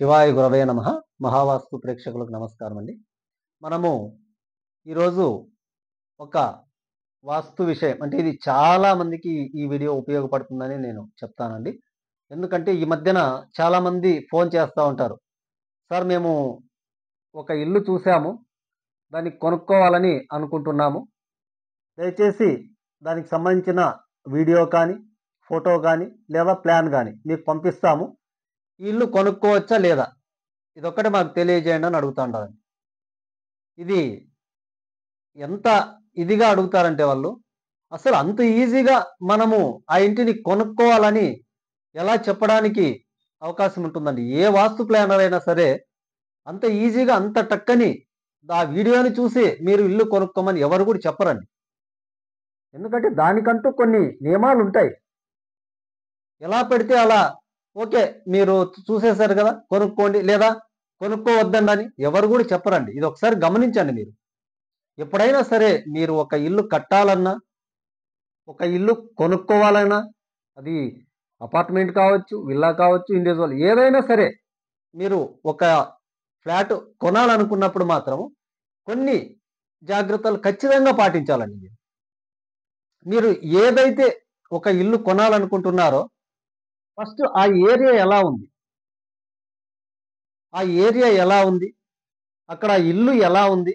శివాయ గురవే నమః. మహావాస్తు ప్రేక్షకులకు నమస్కారం అండి. మనము ఈరోజు ఒక వాస్తు విషయం అంటే ఇది చాలా మందికి ఈ వీడియో ఉపయోగపడుతుందని నేను చెప్తానండి. ఎందుకంటే ఈ మధ్యన చాలామంది ఫోన్ చేస్తా ఉంటారు. సార్ మేము ఒక ఇల్లు చూసాము. దాన్ని కొనుక్కోవాలని అనుకుంటున్నాము. దయచేసి దానికి సంబంధించిన వీడియో కానీ, ఫోటో కానీ లేదా ప్లాన్ కానీ మీకు పంపిస్తాము. ఈ ఇల్లు కొనుక్కోవచ్చా లేదా? ఇదొక్కటి మాకు తెలియజేయండి అని అడుగుతా ఉంటారండి. ఇది ఎంత ఇదిగా అడుగుతారంటే వాళ్ళు, అసలు అంత ఈజీగా మనము ఆ ఇంటిని కొనుక్కోవాలని ఎలా చెప్పడానికి అవకాశం ఉంటుందండి? ఏ వాస్తు ప్లానర్ అయినా సరే అంత ఈజీగా అంత టక్కని ఆ వీడియోని చూసి మీరు ఇల్లు కొనుక్కోమని ఎవరు కూడా చెప్పరండి. ఎందుకంటే దానికంటూ కొన్ని నియమాలుంటాయి. ఎలా పెడితే అలా ఓకే మీరు చూసేశారు కదా కొనుక్కోండి లేదా కొనుక్కోవద్దండి అని ఎవరు కూడా చెప్పరండి. ఇది ఒకసారి గమనించండి మీరు. ఎప్పుడైనా సరే మీరు ఒక ఇల్లు కట్టాలన్నా, ఒక ఇల్లు కొనుక్కోవాలన్నా, అది అపార్ట్మెంట్ కావచ్చు, విల్లా కావచ్చు, ఇండివిజువల్ ఏదైనా సరే మీరు ఒక ఫ్లాట్ కొనాలనుకున్నప్పుడు మాత్రం కొన్ని జాగ్రత్తలు ఖచ్చితంగా పాటించాలండి మీరు. మీరు ఏదైతే ఒక ఇల్లు కొనాలనుకుంటున్నారో ఫస్ట్ ఆ ఏరియా ఎలా ఉంది? ఆ ఏరియా ఎలా ఉంది? అక్కడ ఇల్లు ఎలా ఉంది?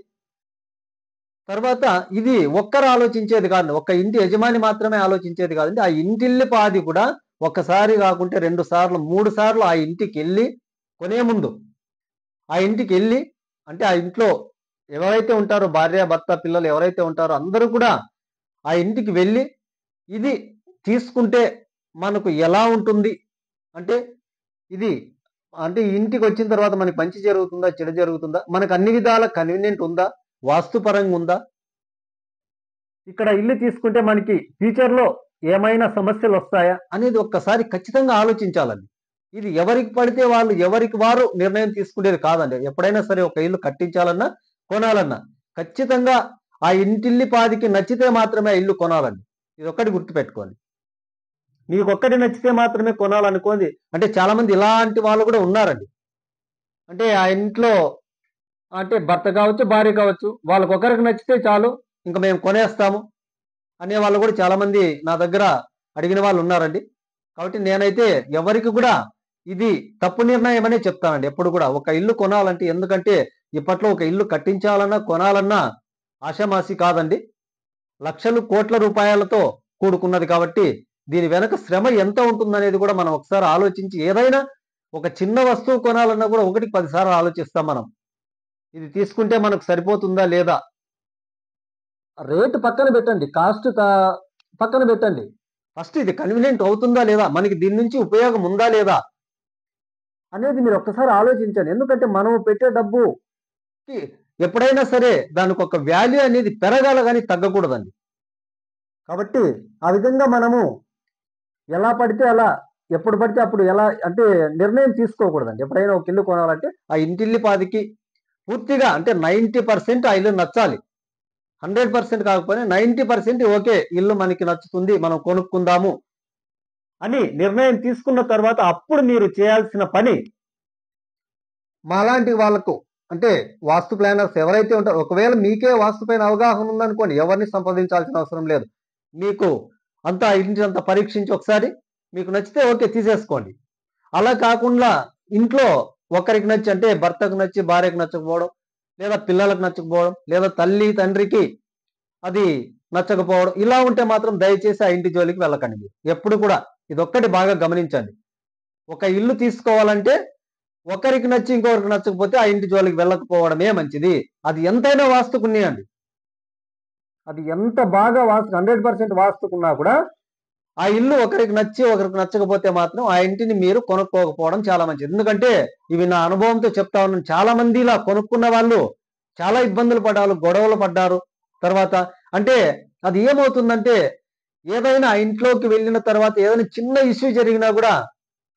తర్వాత ఇది ఒక్కరు ఆలోచించేది కాదండి. ఒక ఇంటి యజమాని మాత్రమే ఆలోచించేది కాదండి. ఆ ఇంటిల్లిపాది కూడా ఒక్కసారి కాకుంటే 2 సార్లు, 3 సార్లు ఆ ఇంటికెళ్ళి కొనే ముందు ఆ ఇంటికెళ్ళి అంటే ఆ ఇంట్లో ఎవరైతే ఉంటారో భార్య, భర్త, పిల్లలు ఎవరైతే ఉంటారో అందరూ కూడా ఆ ఇంటికి వెళ్ళి ఇది తీసుకుంటే మనకు ఎలా ఉంటుంది? అంటే ఇది అంటే ఈ ఇంటికొచ్చిన తర్వాత మనకి మంచి జరుగుతుందా? చెడు జరుగుతుందా? మనకు అన్ని విధాల కన్వీనియంట్ ఉందా? వాస్తుపరంగా ఉందా? ఇక్కడ ఇల్లు తీసుకుంటే మనకి ఫ్యూచర్‌లో ఏమైనా సమస్యలొస్తాయా? అనేది ఒక్కసారి ఖచ్చితంగా ఆలోచించాలండి. ఇది ఎవరికి పడితే వాళ్ళు, ఎవరికి వారు నిర్ణయం తీసుకునేది కాదండి. ఎప్పుడైనా సరే ఒక ఇల్లు కట్టించాలన్నా, కొనాలన్నా ఖచ్చితంగా ఆ ఇంటిల్లిపాదికి నచ్చితే మాత్రమే ఆ ఇల్లు కొనాలండి. ఇదొక్కటి గుర్తుపెట్టుకోండి. మీకొక్కటి నచ్చితే మాత్రమే కొనాలనుకోండి అంటే చాలామంది ఇలాంటి వాళ్ళు కూడా ఉన్నారండి. అంటే ఆ ఇంట్లో అంటే భర్త కావచ్చు, భార్య కావచ్చు. వాళ్ళకొకరికి నచ్చితే చాలు ఇంక మేము కొనేస్తాము అనేవాళ్ళు కూడా చాలామంది నా దగ్గర అడిగిన వాళ్ళున్నారండి. కాబట్టి నేనైతే ఎవరికి కూడా ఇది తప్పు నిర్ణయం అనే చెప్తానండి ఎప్పుడు కూడా. ఒక ఇల్లు కొనాలంటే ఎందుకంటే ఇప్పట్లో ఒక ఇల్లు కట్టించాలన్నా, కొనాలన్నా ఆషామాషీ కాదండి. లక్షలు, కోట్ల రూపాయలతో కూడుకున్నది కాబట్టి దీని వెనక శ్రమ ఎంత ఉంటుందనేది కూడా మనం ఒకసారి ఆలోచించి ఏదైనా ఒక చిన్న వస్తువు కొనాలన్నా కూడా ఒకటికి 10 సార్లు ఆలోచిస్తాం మనం. ఇది తీసుకుంటే మనకు సరిపోతుందా లేదా? రేట్ పక్కన పెట్టండి. కాస్ట్ పక్కన పెట్టండి. ఫస్ట్ ఇది కన్వీనియంట్ అవుతుందా లేదా? మనకి దీని నుంచి ఉపయోగం ఉందా లేదా? అనేది మీరు ఒక్కసారి ఆలోచించండి. ఎందుకంటే మనం పెట్టే డబ్బుకి ఎప్పుడైనా సరే దానికొక వాల్యూ అనేది పెరగాల గాని తగ్గకూడదండి. కాబట్టి ఆ విధంగా మనము ఎలా పడితే అలా, ఎప్పుడు పడితే అప్పుడు ఎలా అంటే నిర్ణయం తీసుకోకూడదండి. ఎప్పుడైనా ఒక ఇల్లు కొనాలంటే ఆ ఇంటిల్లిపాదికి పూర్తిగా అంటే 90% ఆ ఇల్లు నచ్చాలి. 100% కాకపోయినా 90% ఓకే. ఇల్లు మనకి నచ్చుతుంది. మనం కొనుక్కుందాము అని నిర్ణయం తీసుకున్న తర్వాత అప్పుడు మీరు చేయాల్సిన పని మాలాంటి వాళ్ళకు అంటే వాస్తు ప్లానర్స్ ఎవరైతే ఉంటారో ఒకవేళ మీకే వాస్తు పైన అవగాహన ఉందనుకోండి ఎవరిని సంప్రదించాల్సిన అవసరం లేదు. మీకు అంతా ఇంటినంతా పరీక్షించి ఒకసారి మీకు నచ్చితే ఓకే తీసేసుకోండి. అలా కాకుండా ఇంట్లో ఒకరికి నచ్చి అంటే భర్తకు నచ్చి భార్యకు నచ్చకపోవడం, లేదా పిల్లలకు నచ్చకపోవడం, లేదా తల్లి, తండ్రికి అది నచ్చకపోవడం. ఇలా ఉంటే మాత్రం దయచేసి ఆ ఇంటి జోలికి వెళ్ళకండి మీరు. ఎప్పుడు కూడా ఇదొక్కటి బాగా గమనించండి. ఒక ఇల్లు తీసుకోవాలంటే ఒకరికి నచ్చి ఇంకొకరికి నచ్చకపోతే ఆ ఇంటి జోలికి వెళ్ళకపోవడమే మంచిది. అది ఎంతైనా వాస్తుకున్నాయండి. అది ఎంత బాగా 100% వాస్తుకున్నా కూడా ఆ ఇల్లు ఒకరికి నచ్చి ఒకరికి నచ్చకపోతే మాత్రం ఆ ఇంటిని మీరు కొనుక్కోకపోవడం చాలా మంచిది. ఎందుకంటే ఇవి నా అనుభవంతో చెప్తా ఉన్నాను. చాలా మంది ఇలా కొనుక్కున్న వాళ్ళు చాలా ఇబ్బందులు పడ్డారు, గొడవలు పడ్డారు. తర్వాత అంటే అది ఏమవుతుందంటే ఏదైనా ఆ ఇంట్లోకి వెళ్ళిన తర్వాత ఏదైనా చిన్న ఇష్యూ జరిగినా కూడా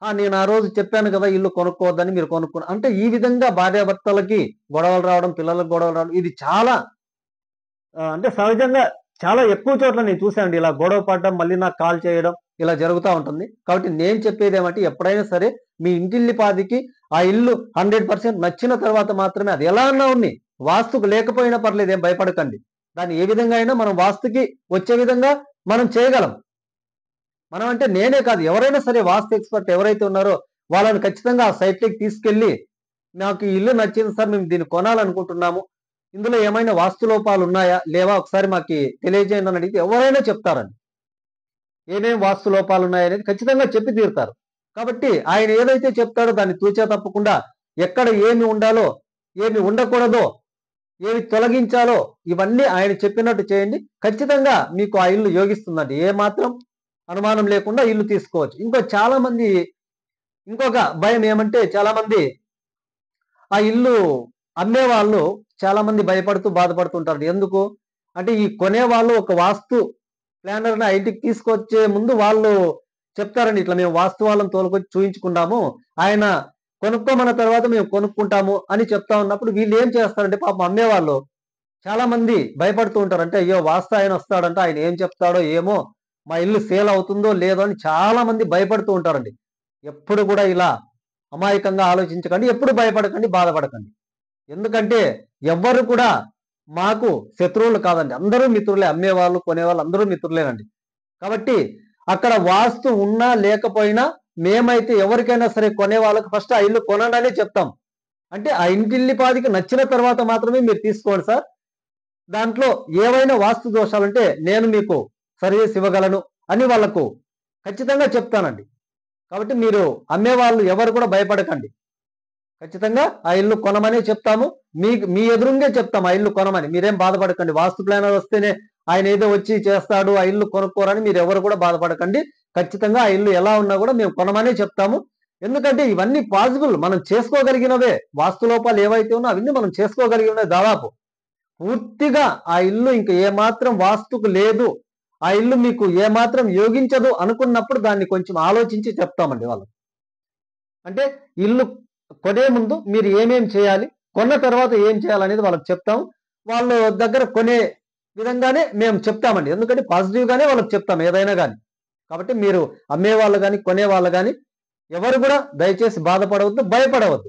నేను ఆ రోజు చెప్పాను కదా ఇల్లు కొనుక్కోవద్దని మీరు కొనుక్కున్నారు. అంటే ఈ విధంగా భార్యాభర్తలకి గొడవలు రావడం, పిల్లలకు గొడవలు రావడం ఇది చాలా అంటే సహజంగా చాలా ఎక్కువ చోట్ల నేను చూసానండి. ఇలా గొడవ పడడం, మళ్ళీ నాకు కాల్ చేయడం. ఇలా జరుగుతూ ఉంటుంది. కాబట్టి నేను చెప్పేది ఏమంటే ఎప్పుడైనా సరే మీ ఇంటిల్లిపాదికి ఆ ఇల్లు 100% నచ్చిన తర్వాత మాత్రమే, అది ఎలా అన్నా ఉన్ని వాస్తుకు లేకపోయినా పర్లేదు, ఏం భయపడకండి. దాన్ని ఏ విధంగా అయినా మనం వాస్తుకి వచ్చే విధంగా మనం చేయగలం. మనం అంటే నేనే కాదు, ఎవరైనా సరే వాస్తు ఎక్స్పర్ట్ ఎవరైతే ఉన్నారో వాళ్ళని ఖచ్చితంగా ఆ సైట్‌లోకి తీసుకెళ్ళి, నాకు ఈ ఇల్లు నచ్చింది సార్, మేము దీన్ని కొనాలనుకుంటున్నాము. ఇందులో ఏమైనా వాస్తు లోపాలు ఉన్నాయా? లేవా? ఒకసారి మాకి తెలియజేయండి అని అడిగితే ఎవరైనా చెప్తారండి. ఏమేం వాస్తు లోపాలు ఉన్నాయనేది ఖచ్చితంగా చెప్పి తీరుతారు. కాబట్టి ఆయన ఏదైతే చెప్తాడో దాన్ని తూచా తప్పకుండా ఎక్కడ ఏమి ఉండాలో, ఏమి ఉండకూడదో, ఏమి తొలగించాలో ఇవన్నీ ఆయన చెప్పినట్టు చేయండి. ఖచ్చితంగా మీకు ఆ ఇల్లు యోగిస్తుందండి. ఏమాత్రం అనుమానం లేకుండా ఇల్లు తీసుకోవచ్చు. ఇంకొక భయం ఏమంటే, చాలామంది ఆ ఇల్లు అమ్మేవాళ్ళు చాలామంది భయపడుతూ బాధపడుతుంటారు. ఎందుకు? అంటే ఈ కొనేవాళ్ళు ఒక వాస్తు ప్లానర్‌ని ఆ ఇంటికి తీసుకొచ్చే ముందు వాళ్ళు చెప్తారండి. ఇట్లా మేము వాస్తు వాళ్ళని తోలుకొచ్చి చూయించుకున్నాము. ఆయన కొనుక్కోమన్న తర్వాత మేము కొనుక్కుంటాము అని చెప్తా ఉన్నప్పుడు వీళ్ళేం చేస్తారంటే, పాపం అమ్మేవాళ్ళు చాలా మంది భయపడుతూ ఉంటారు. అంటే అయ్యో! వాస్తు ఆయన వస్తాడంట, ఆయన ఏం చెప్తాడో ఏమో, మా ఇల్లు సేల్ అవుతుందో లేదో అని చాలా మంది భయపడుతూ ఉంటారండి. ఎప్పుడు కూడా ఇలా అమాయకంగా ఆలోచించకండి. ఎప్పుడు భయపడకండి, బాధపడకండి. ఎందుకంటే ఎవ్వరు కూడా మాకు శత్రువులు కాదండి. అందరూ మిత్రులే. అమ్మేవాళ్ళు, కొనేవాళ్ళు అందరూ మిత్రులేనండి. కాబట్టి అక్కడ వాస్తు ఉన్నా లేకపోయినా మేమైతే ఎవరికైనా సరే కొనే వాళ్ళకి ఫస్ట్ ఆ ఇల్లు కొనండి అనే చెప్తాం. అంటే ఆ ఇంటిల్లిపాదికి నచ్చిన తర్వాత మాత్రమే మీరు తీసుకోండి సార్. దాంట్లో ఏవైనా వాస్తు దోషాలుంటే నేను మీకు సర్వీస్ ఇవ్వగలను అని వాళ్ళకు ఖచ్చితంగా చెప్తానండి. కాబట్టి మీరు అమ్మేవాళ్ళు ఎవరు కూడా భయపడకండి. ఖచ్చితంగా ఆ ఇల్లు కొనమనే చెప్తాము. మీ ఎదురుంగే చెప్తాం ఆ ఇల్లు కొనమని. మీరేం బాధపడకండి. వాస్తు ప్లానర్ వస్తేనే ఆయన ఏదో వచ్చి చేస్తాడు, ఆ ఇల్లు కొనుక్కోరని మీరెవరు కూడా బాధపడకండి. ఖచ్చితంగా ఆ ఇల్లు ఎలా ఉన్నా కూడా మేము కొనమనే చెప్తాము. ఎందుకంటే ఇవన్నీ పాసిబుల్. మనం చేసుకోగలిగినవే. వాస్తు లోపాలు ఏవైతే ఉన్నా అవన్నీ మనం చేసుకోగలిగినవే దాదాపు. పూర్తిగా ఆ ఇల్లు ఇంక ఏమాత్రం వాస్తుకు లేదు, ఆ ఇల్లు మీకు ఏమాత్రం యోగించదు అనుకున్నప్పుడు దాన్ని కొంచెం ఆలోచించి చెప్తామండి వాళ్ళకి. అంటే ఇల్లు కొనే ముందు మీరు ఏమేం చేయాలి, కొన్న తర్వాత ఏం చేయాలనేది వాళ్ళకి చెప్తాం. వాళ్ళ దగ్గర కొనే విధంగానే మేము చెప్తామండి. ఎందుకంటే పాజిటివ్‌గానే వాళ్ళకి చెప్తాం ఏదైనా గాని. కాబట్టి మీరు అమ్మేవాళ్ళు గాని, కొనేవాళ్ళు గాని ఎవరు కూడా దయచేసి బాధపడవద్దు, భయపడవద్దు.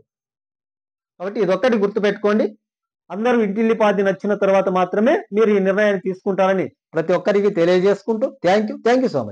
కాబట్టి ఇదొక్కటి గుర్తుపెట్టుకోండి. అందరూ ఇంటిల్లిపాది నచ్చిన తర్వాత మాత్రమే మీరు ఈ నిర్ణయాన్ని తీసుకుంటారని ప్రతి ఒక్కరికి తెలియజేసుకుంటూ థాంక్ యూ సో మచ్.